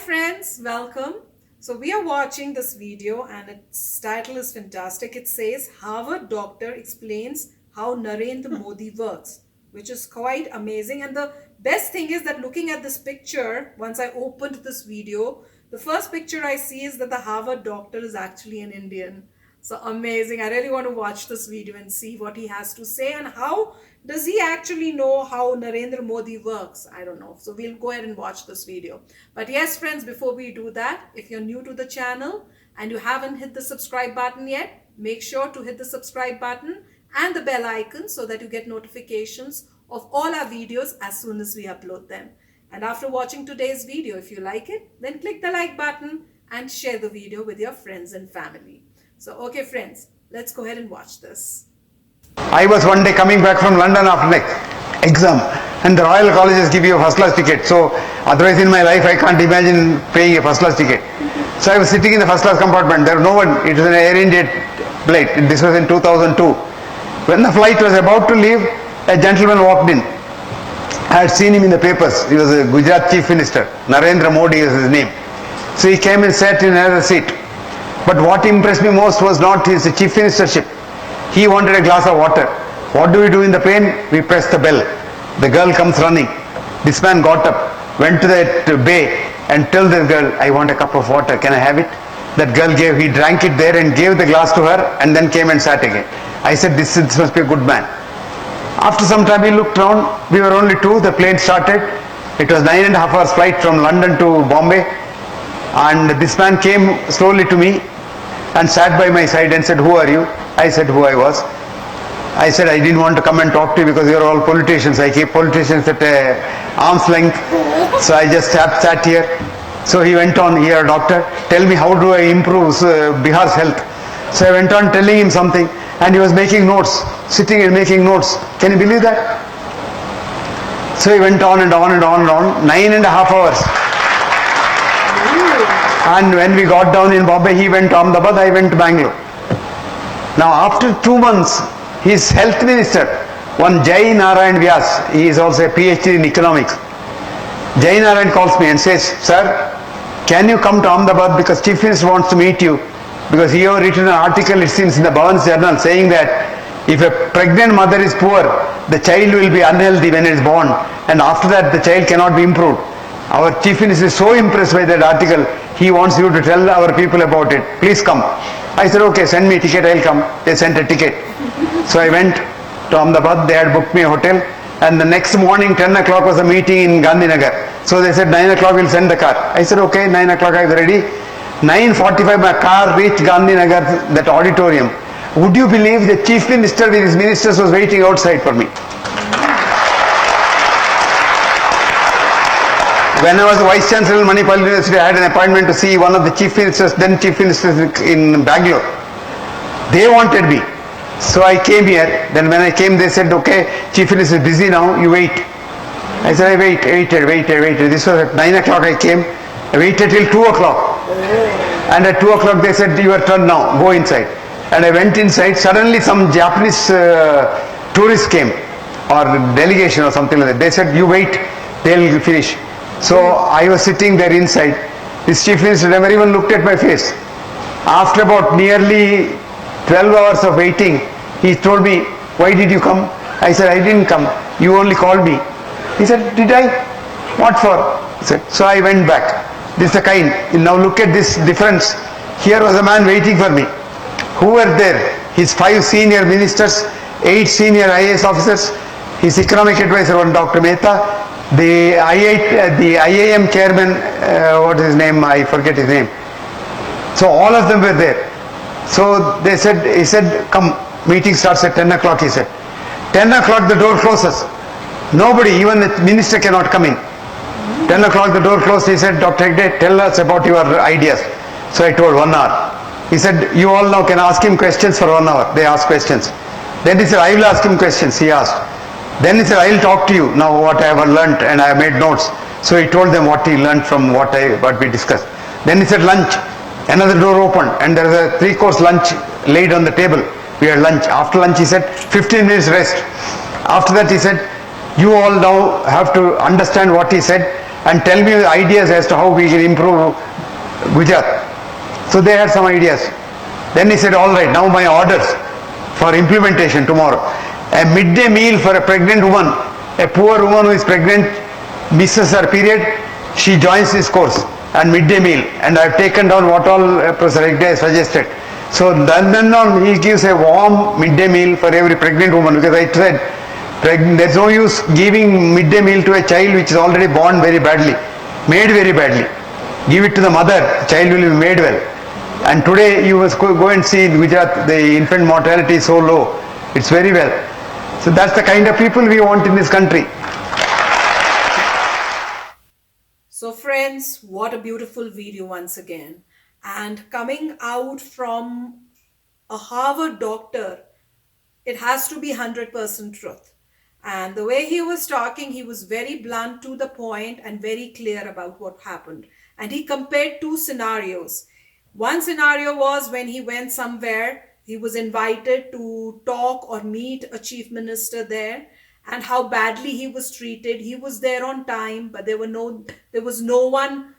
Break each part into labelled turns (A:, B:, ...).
A: friends, welcome. So we are watching this video and its title is fantastic. It says Harvard doctor explains how Narendra Modi works, which is quite amazing. And the best thing is that looking at this picture, once I opened this video, the first picture I see is that the Harvard doctor is actually an Indian. So amazing. I really want to watch this video and see what he has to say and how does he actually know how Narendra Modi works. I don't know. So we'll go ahead and watch this video. But yes, friends, before we do that, if you're new to the channel and you haven't hit the subscribe button yet, make sure to hit the subscribe button and the bell icon so that you get notifications of all our videos as soon as we upload them. And after watching today's video, if you like it, then click the like button and share the video with your friends and family. So, okay friends, let's go ahead and watch this.
B: I was one day coming back from London after next exam, and the Royal Colleges give you a first class ticket. So, otherwise in my life I can't imagine paying a first class ticket. So I was sitting in the first class compartment. There was no one. It was an Air India flight. This was in 2002. When the flight was about to leave, a gentleman walked in. I had seen him in the papers. He was a Gujarat Chief Minister. Narendra Modi is his name. So he came and sat in another seat. But what impressed me most was not his chief ministership. He wanted a glass of water. What do we do in the plane? We press the bell. The girl comes running. This man got up, went to that bay and told the girl, I want a cup of water. Can I have it? That girl gave, he drank it there and gave the glass to her and then came and sat again. I said, this must be a good man. After some time he looked around. We were only two. The plane started. It was 9.5 hours flight from London to Bombay. And this man came slowly to me and sat by my side and said, who are you? I said who I was. I said I didn't want to come and talk to you because you're all politicians. I keep politicians at arm's length. So I just sat here. So he went on, here doctor, tell me how do I improve Bihar's health. So I went on telling him something and he was making notes, sitting and making notes. Can you believe that? So he went on and on and on and on, 9.5 hours. And when we got down in Bombay, he went to Ahmedabad, I went to Bangalore. Now after 2 months, his health minister, one Jai Narayan Vyas, he is also a PhD in economics. Jai Narayan calls me and says, sir, can you come to Ahmedabad because Chief Minister wants to meet you. Because he has written an article, it seems, in the Bhavan's Journal saying that if a pregnant mother is poor, the child will be unhealthy when it is born. And after that, the child cannot be improved. Our Chief Minister is so impressed by that article, he wants you to tell our people about it. Please come. I said, okay, send me a ticket, I'll come. They sent a ticket. So I went to Ahmedabad, they had booked me a hotel. And the next morning, 10 o'clock was a meeting in Gandhinagar. So they said, 9 o'clock we'll send the car. I said, okay, 9 o'clock I was ready. 9:45 my car reached Gandhinagar, that auditorium. Would you believe the Chief Minister with his ministers was waiting outside for me? When I was Vice Chancellor in Manipal University, I had an appointment to see one of the Chief Ministers, then Chief Ministers in Bangalore. They wanted me. So I came here. Then when I came, they said, okay, Chief Minister is busy now, you wait. I said, I waited. This was at 9 o'clock I came. I waited till 2 o'clock. And at 2 o'clock they said, your turn now, go inside. And I went inside. Suddenly some Japanese tourists came, or delegation or something like that. They said, you wait, they'll finish. So I was sitting there inside. This Chief Minister never even looked at my face. After about nearly 12 hours of waiting, he told me, why did you come? I said, I didn't come. You only called me. He said, did I? What for? He said, so I went back. This is the kind. Now look at this difference. Here was a man waiting for me. Who were there? His 5 senior ministers, 8 senior IAS officers, his economic advisor, one Dr. Mehta, the IIM chairman, what is his name? I forget his name. So all of them were there. So they said, he said, come, meeting starts at 10 o'clock, he said. 10 o'clock the door closes. Nobody, even the minister cannot come in. 10 o'clock the door closed. He said, Dr. Hegde, tell us about your ideas. So I told 1 hour. He said, you all now can ask him questions for 1 hour. They asked questions. Then he said, I will ask him questions. He asked. Then he said, I will talk to you now what I have learnt, and I have made notes. So he told them what he learnt from what we discussed. Then he said, lunch. Another door opened and there was a 3-course lunch laid on the table. We had lunch. After lunch he said, 15 minutes rest. After that he said, you all now have to understand what he said and tell me ideas as to how we can improve Gujarat. So they had some ideas. Then he said, all right, now my orders for implementation tomorrow. A midday meal for a pregnant woman, a poor woman who is pregnant, misses her period, she joins this course and midday meal. And I have taken down what all Professor Hegde suggested. So then on he gives a warm midday meal for every pregnant woman, because I said, there's no use giving midday meal to a child which is already born very badly, made very badly. Give it to the mother, the child will be made well. And today you must go and see in Gujarat, the infant mortality is so low. It's very well. So that's the kind of people we want in this country.
A: So friends, what a beautiful video once again. And coming out from a Harvard doctor, it has to be 100% truth. And the way he was talking, he was very blunt, to the point, and very clear about what happened. And he compared two scenarios. One scenario was when he went somewhere, he was invited to talk or meet a chief minister there, and how badly he was treated. He was there on time, but there was no one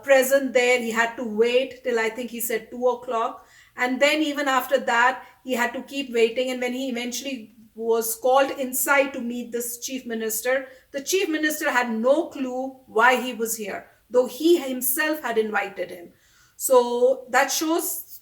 A: present there. He had to wait till, I think he said 2 o'clock. And then even after that, he had to keep waiting. And when he eventually was called inside to meet this chief minister, the chief minister had no clue why he was here, though he himself had invited him. So that shows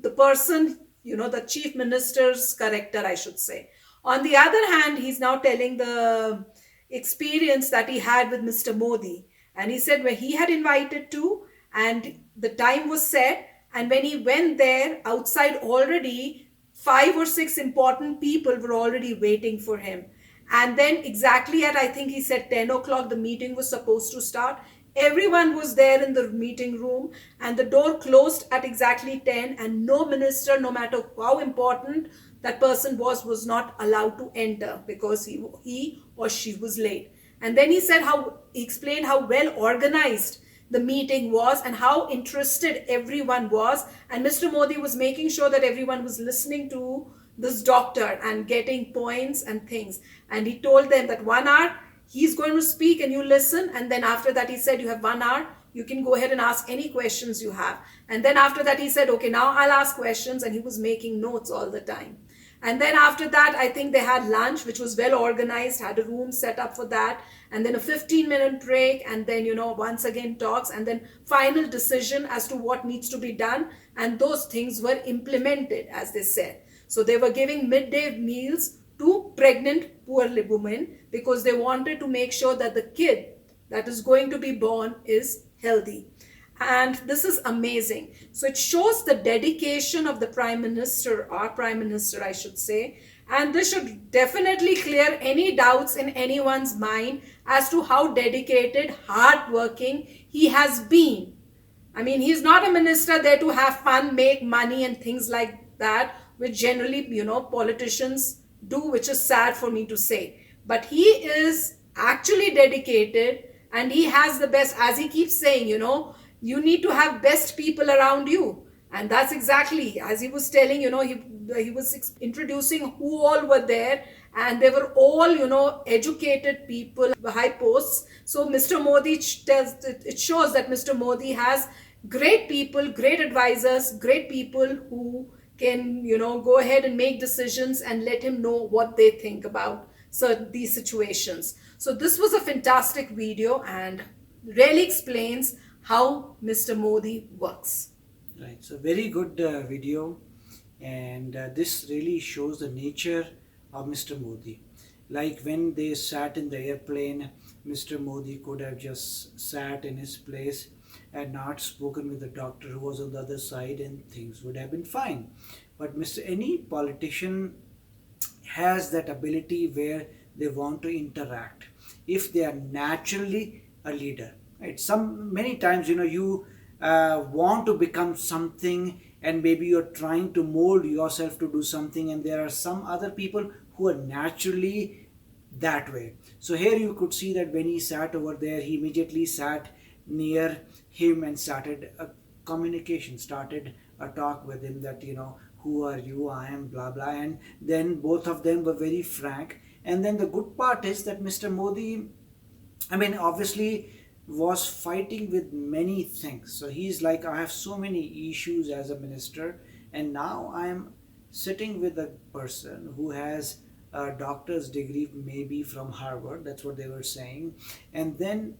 A: the person, the chief minister's character, I should say. On the other hand, he's now telling the experience that he had with Mr. Modi. And he said when he had invited to, and the time was set, and when he went there, outside already 5 or 6 important people were already waiting for him. And then exactly at, I think he said 10 o'clock, the meeting was supposed to start. Everyone was there in the meeting room, and the door closed at exactly 10, and no minister, no matter how important that person was not allowed to enter because he or she was late. And then he explained how well organized the meeting was and how interested everyone was. And Mr. Modi was making sure that everyone was listening to this doctor and getting points and things. And he told them that 1 hour, he's going to speak and you listen. And then after that, he said, you have 1 hour. You can go ahead and ask any questions you have. And then after that, he said, okay, now I'll ask questions. And he was making notes all the time. And then after that, I think they had lunch, which was well organized, had a room set up for that. And then a 15-minute break. And then, once again talks. And then final decision as to what needs to be done. And those things were implemented, as they said. So they were giving midday meals to pregnant poor women because they wanted to make sure that the kid that is going to be born is healthy. And this is amazing. So it shows the dedication of the Prime Minister, our Prime Minister, I should say. And this should definitely clear any doubts in anyone's mind as to how dedicated, hardworking he has been. I mean, he's not a minister there to have fun, make money and things like that, which generally, politicians do, which is sad for me to say. But he is actually dedicated, and he has the best, as he keeps saying, you need to have best people around you. And that's exactly, as he was telling, he was introducing who all were there, and they were all, educated people, high posts. So Mr. Modi it shows that Mr. Modi has great people, great advisors, great people who can, go ahead and make decisions and let him know what they think about these situations. So this was a fantastic video and really explains how Mr. Modi works.
C: Right, so very good video, and this really shows the nature of Mr. Modi. Like when they sat in the airplane, Mr. Modi could have just sat in his place and not spoken with the doctor who was on the other side, and things would have been fine. But any politician has that ability where they want to interact if they are naturally a leader, right? Many times, you want to become something, and maybe you're trying to mold yourself to do something, and there are some other people who are naturally that way. So here you could see that when he sat over there, he immediately sat near him and started a communication, started a talk with him that, who are you, I am blah blah, and then both of them were very frank. And then the good part is that Mr. Modi I mean, obviously was fighting with many things. So he's like, I have so many issues as a minister, and now I'm sitting with a person who has a doctor's degree, maybe from Harvard, that's what they were saying, and then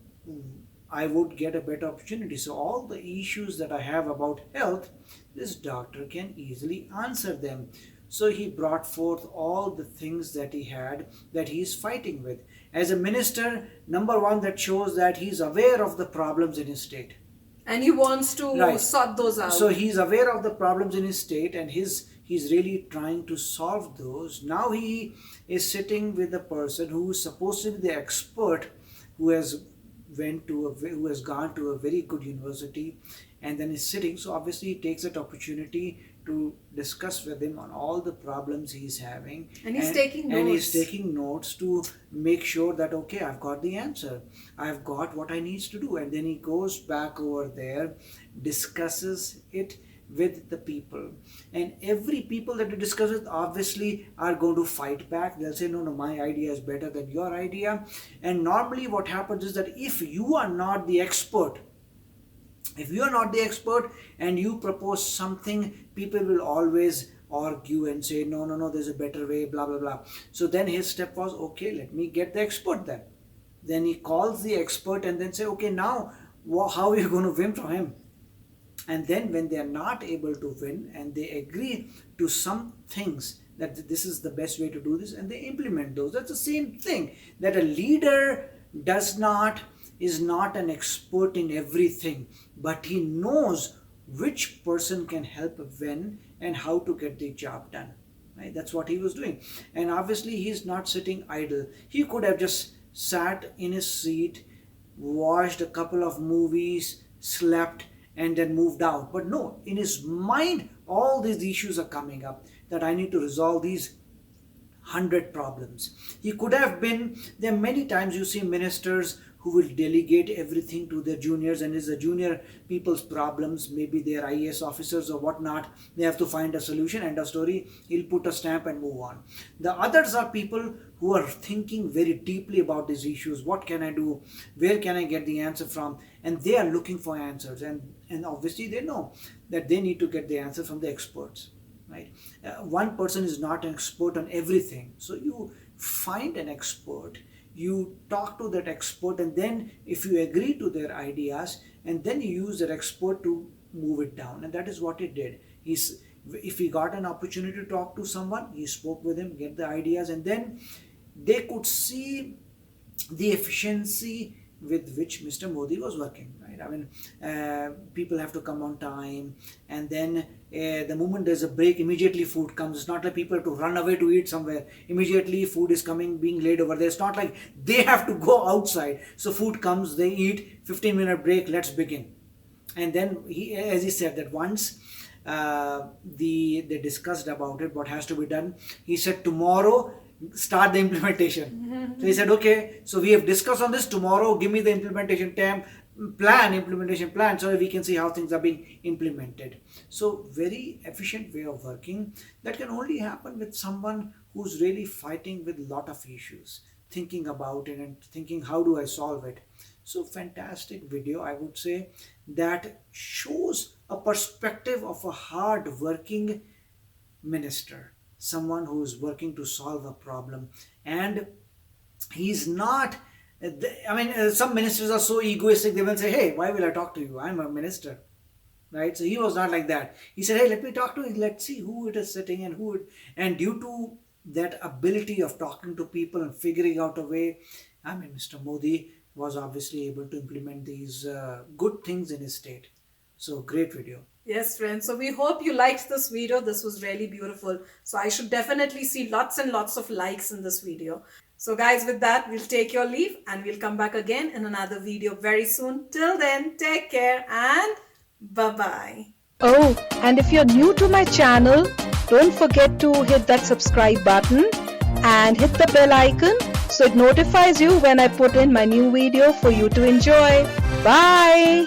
C: I would get a better opportunity. So all the issues that I have about health, this doctor can easily answer them. So he brought forth all the things that he had, that he's fighting with. As a minister, number one, that shows that he's aware of the problems in his state.
A: And he wants to
C: Right.
A: sort those out.
C: So he's aware of the problems in his state, and he's really trying to solve those. Now he is sitting with a person who is supposed to be the expert, who has who has gone to a very good university, and then is sitting. So obviously he takes that opportunity to discuss with him on all the problems he's having,
A: And he's taking notes.
C: and he's taking notes to make sure that, okay, I've got the answer, I've got what I need to do. And then he goes back over there, discusses it with the people, and every people that he discusses with obviously are going to fight back. They'll say, no, my idea is better than your idea. And normally what happens is that if you are not the expert, and you propose something, people will always argue and say, no, there's a better way, blah blah blah. So then his step was, okay, let me get the expert. Then he calls the expert and then say, okay, now how are you going to win from him? And then when they are not able to win, and they agree to some things, that this is the best way to do this, and they implement those. That's the same thing, that a leader is not an expert in everything, but he knows which person can help when and how to get the job done. Right? That's what he was doing. And obviously he's not sitting idle. He could have just sat in his seat, watched a couple of movies, slept, and then moved out. But no, in his mind, all these issues are coming up, that I need to resolve these 100 problems. He could have been, there are many times you see ministers who will delegate everything to their juniors, and it's the junior people's problems, maybe they are IAS officers or whatnot, they have to find a solution, end of story, he'll put a stamp and move on. The others are people who are thinking very deeply about these issues. What can I do? Where can I get the answer from? And they are looking for answers, and obviously they know that they need to get the answer from the experts. Right? One person is not an expert on everything. So you find an expert, you talk to that expert, and then if you agree to their ideas, and then you use that expert to move it down. And that is what he did. If he got an opportunity to talk to someone, he spoke with him, get the ideas, and then they could see the efficiency with which Mr. Modi was working. Right? I mean, people have to come on time, and then the moment there's a break, immediately food comes. It's not like people have to run away to eat somewhere. Immediately food is coming, being laid over there. It's not like they have to go outside. So food comes, they eat, 15-minute break, let's begin. And then as he said, that once they discussed about it, what has to be done, he said, tomorrow start the implementation. So he said, okay, so we have discussed on this, tomorrow give me the implementation plan, so that we can see how things are being implemented. So very efficient way of working, that can only happen with someone who's really fighting with a lot of issues, thinking about it and thinking, how do I solve it? So fantastic video, I would say, that shows a perspective of a hard-working minister, someone who is working to solve a problem. And he's not, I mean, some ministers are so egoistic, they will say, hey, why will I talk to you? I'm a minister. Right? So he was not like that. He said, hey, let me talk to you. Let's see who it is sitting and due to that ability of talking to people and figuring out a way, I mean, Mr. Modi was obviously able to implement these good things in his state. So great video.
A: Yes, friends. So we hope you liked this video. This was really beautiful. So I should definitely see lots and lots of likes in this video. So guys, with that, we'll take your leave and we'll come back again in another video very soon. Till then, take care and bye-bye.
D: Oh, and if you're new to my channel, don't forget to hit that subscribe button and hit the bell icon so it notifies you when I put in my new video for you to enjoy. Bye!